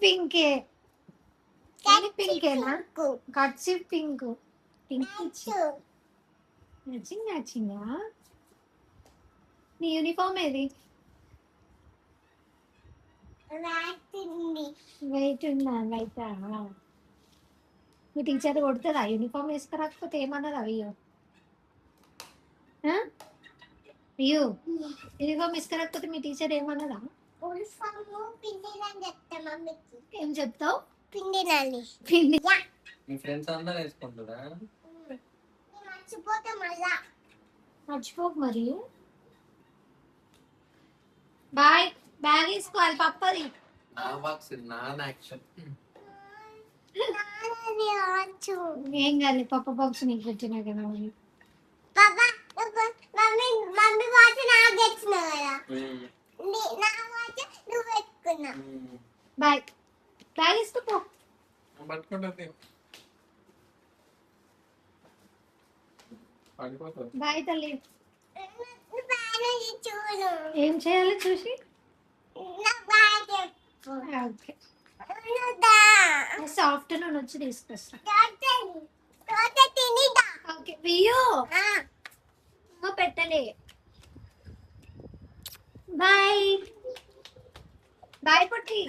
పింకే పింకేనా కట్సి pink pink matching మ్యాచింగా నీ uniform ఏది wait ఉందా వెయిటా మీ టీచర్ కొడుతుందా యూనిఫామ్ వేసుకురాకపోతే ఏమన్నది అయ్యో అయ్యో యూనిఫామ్ వేసుకురాకపోతే మీ టీచర్ ఏమన్నదా ఏం చెప్తావు పిండి మీ ఫ్రెండ్స్ అందరూ వేసుకుంటారా మర్చిపోకు మరి బాయ్ బ్యాగ్ వేసుకోవాలి పప్పది నా బాక్స్ నా యాక్షన్ ఏం కాదు పప్ప బాక్స్ నీకు వచ్చినా కదా బాయ్ బ్యాగ్ వేసుకోపో పట్టుకుంటుంది బాయ్ తల్లి ఏం చేయాలి చూసి ఆఫ్టర్నూన్ వచ్చి తీసుకొస్తా ఓకే వియో పెట్టలే బాయ్ బాయ్ పొట్టి